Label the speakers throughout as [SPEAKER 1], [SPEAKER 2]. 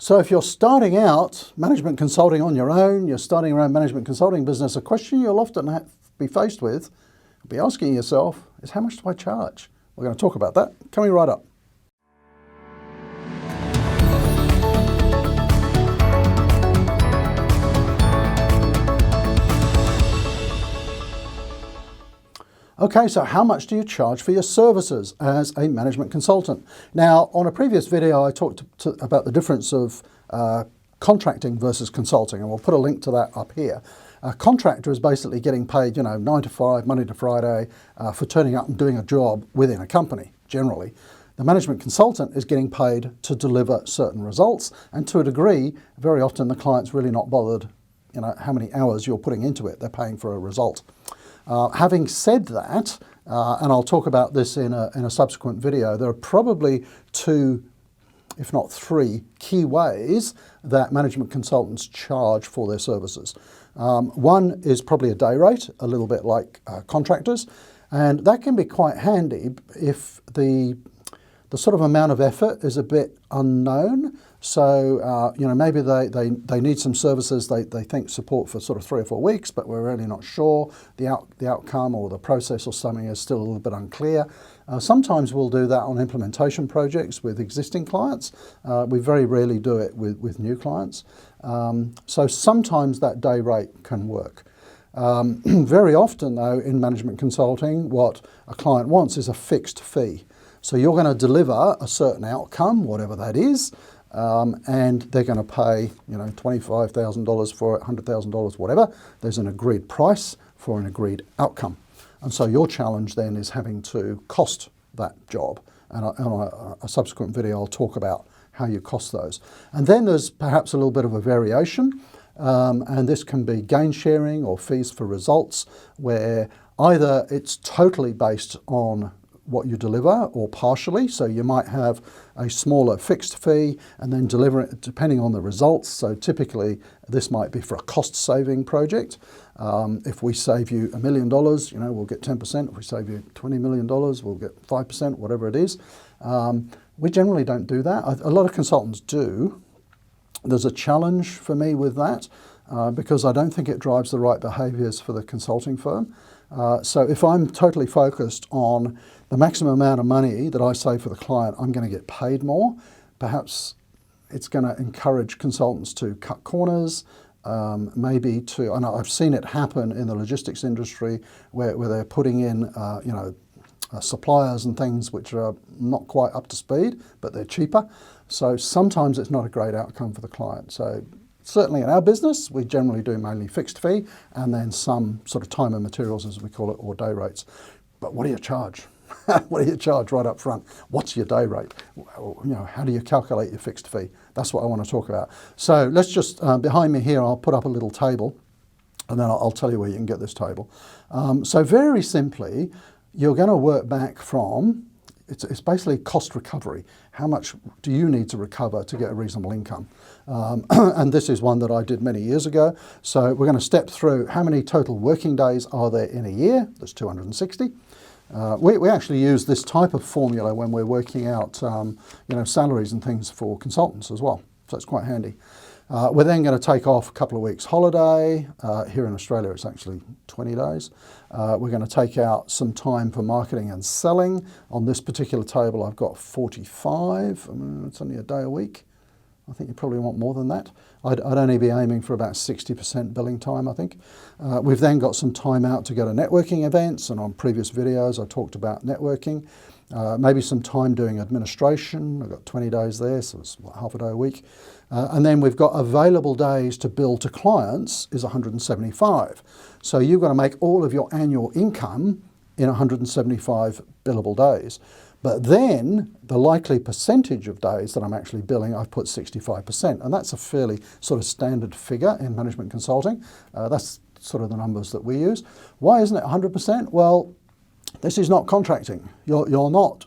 [SPEAKER 1] So if you're starting out management consulting on your own, you're starting around management consulting business, a question you'll often be faced with, be asking yourself, is how much do I charge? We're going to talk about that coming right up. Okay, so how much do you charge for your services as a management consultant? Now, on a previous video, I talked about the difference of contracting versus consulting, and we'll put a link to that up here. A contractor is basically getting paid, 9 to 5, Monday to Friday, for turning up and doing a job within a company, generally. The management consultant is getting paid to deliver certain results, and to a degree, very often the client's really not bothered, how many hours you're putting into it. They're paying for a result. Having said that, and I'll talk about this in a subsequent video, there are probably 2, if not 3, key ways that management consultants charge for their services. One is probably a day rate, a little bit like contractors, and that can be quite handy if the sort of amount of effort is a bit unknown. So, maybe they need some services, they think support for sort of 3 or 4 weeks, but we're really not sure. The outcome or the process or something is still a little bit unclear. Sometimes we'll do that on implementation projects with existing clients. We very rarely do it with new clients. So sometimes that day rate can work. Very often though, in management consulting, what a client wants is a fixed fee. So you're going to deliver a certain outcome, whatever that is, and they're going to pay, $25,000 for it, $100,000, whatever. There's an agreed price for an agreed outcome. And so your challenge then is having to cost that job. And on a subsequent video, I'll talk about how you cost those. And then there's perhaps a little bit of a variation, and this can be gain sharing or fees for results, where either it's totally based on what you deliver or partially. So you might have a smaller fixed fee and then deliver it depending on the results. So typically this might be for a cost saving project. If we save you $1 million, we'll get 10%. If we save you $20 million, we'll get 5%, whatever it is. We generally don't do that. A lot of consultants do. There's a challenge for me with that because I don't think it drives the right behaviours for the consulting firm. So if I'm totally focused on the maximum amount of money that I save for the client, I'm going to get paid more. Perhaps it's going to encourage consultants to cut corners, maybe and I've seen it happen in the logistics industry where they're putting in, suppliers and things which are not quite up to speed, but they're cheaper. So sometimes it's not a great outcome for the client. So certainly in our business, we generally do mainly fixed fee and then some sort of time and materials, as we call it, or day rates. But what do you charge? What do you charge right up front? What's your day rate? How do you calculate your fixed fee? That's what I want to talk about. So let's just, behind me here, I'll put up a little table and then I'll tell you where you can get this table. So very simply, you're going to work back from, it's basically cost recovery. How much do you need to recover to get a reasonable income? And this is one that I did many years ago. So we're going to step through how many total working days are there in a year. There's 260. We actually use this type of formula when we're working out salaries and things for consultants as well. So it's quite handy. We're then going to take off a couple of weeks holiday. Here in Australia, it's actually 20 days. We're going to take out some time for marketing and selling. On this particular table, I've got 45. It's only a day a week. I think you probably want more than that. I'd only be aiming for about 60% billing time, I think. We've then got some time out to go to networking events, and on previous videos I talked about networking. Maybe some time doing administration. I've got 20 days there, so it's half a day a week. And then we've got available days to bill to clients is 175. So you've got to make all of your annual income in 175 billable days. But then the likely percentage of days that I'm actually billing, I've put 65%. And that's a fairly sort of standard figure in management consulting. That's sort of the numbers that we use. Why isn't it 100%? Well, this is not contracting. You're not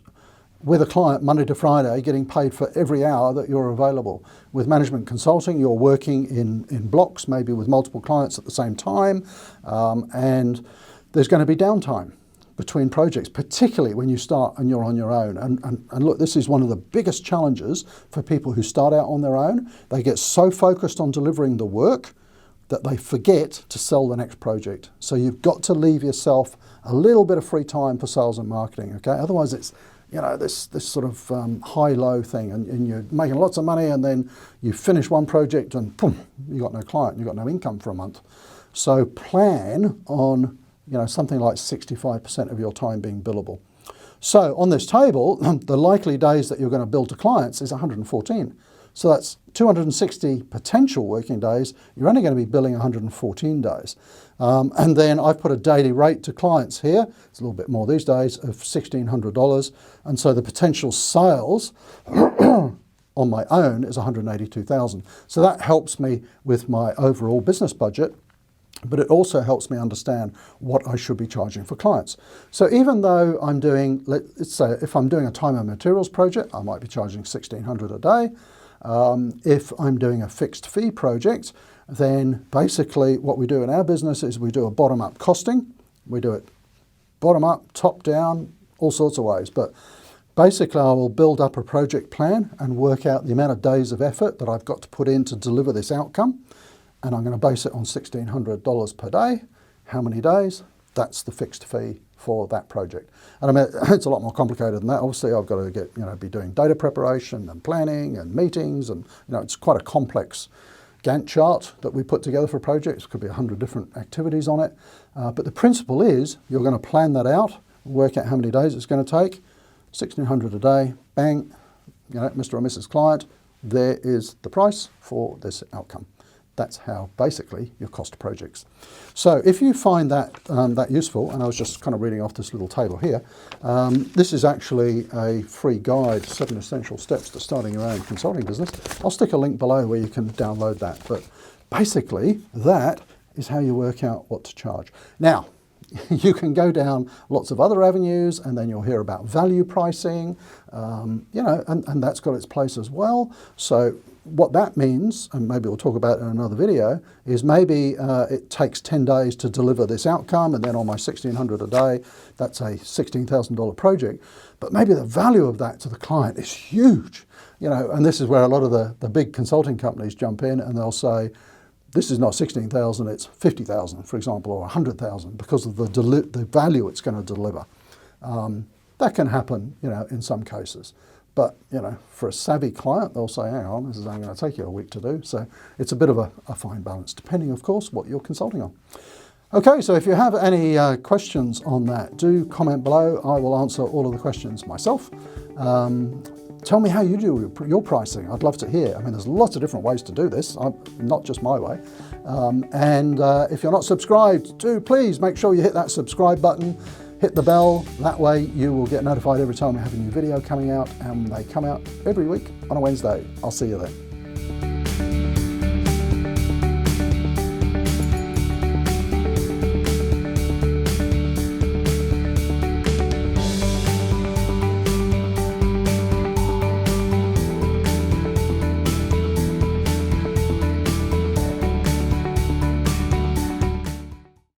[SPEAKER 1] with a client Monday to Friday getting paid for every hour that you're available. With management consulting, you're working in blocks, maybe with multiple clients at the same time, and there's going to be downtime. between projects, particularly when you start and you're on your own. And look, this is one of the biggest challenges for people who start out on their own. They get so focused on delivering the work that they forget to sell the next project. So you've got to leave yourself a little bit of free time for sales and marketing, okay? Otherwise it's, you know, this sort of high-low thing, and you're making lots of money, and then you finish one project and boom, you got no client, you got no income for a month. So plan on, you know, something like 65% of your time being billable. So on this table, the likely days that you're going to bill to clients is 114. So that's 260 potential working days. You're only going to be billing 114 days. And then I've put a daily rate to clients here. It's a little bit more these days, of $1,600. And so the potential sales on my own is 182,000. So that helps me with my overall business budget, but it also helps me understand what I should be charging for clients. So even though I'm doing, let's say if I'm doing a time and materials project, I might be charging $1,600 a day. If I'm doing a fixed fee project, then basically what we do in our business is we do a bottom-up costing. We do it bottom-up, top-down, all sorts of ways. But basically I will build up a project plan and work out the amount of days of effort that I've got to put in to deliver this outcome. And I'm going to base it on $1,600 per day. How many days? That's the fixed fee for that project. And I mean, it's a lot more complicated than that. Obviously, I've got to be doing data preparation and planning and meetings, and it's quite a complex Gantt chart that we put together for projects. Could be 100 different activities on it. But the principle is you're going to plan that out, work out how many days it's going to take. $1,600 a day, bang, Mr. or Mrs. Client, there is the price for this outcome. That's how basically you cost projects. So if you find that that useful, and I was just kind of reading off this little table here, this is actually a free guide, 7 essential steps to starting your own consulting business. I'll stick a link below where you can download that. But basically that is how you work out what to charge. Now, you can go down lots of other avenues, and then you'll hear about value pricing, and that's got its place as well. So what that means, and maybe we'll talk about it in another video, is maybe it takes 10 days to deliver this outcome, and then on my $1,600 a day, that's a $16,000 project. But maybe the value of that to the client is huge, and this is where a lot of the big consulting companies jump in, and they'll say, this is not 16,000, it's 50,000, for example, or 100,000, because of the value it's going to deliver. That can happen, in some cases. But, for a savvy client, they'll say, hang on, this is only going to take you a week to do. So it's a bit of a fine balance, depending, of course, what you're consulting on. Okay, so if you have any questions on that, do comment below. I will answer all of the questions myself. Tell me how you do your pricing. I'd love to hear. I mean, there's lots of different ways to do this, not just my way. And if you're not subscribed, do please make sure you hit that subscribe button, hit the bell. That way you will get notified every time we have a new video coming out, and they come out every week on a Wednesday. I'll see you then.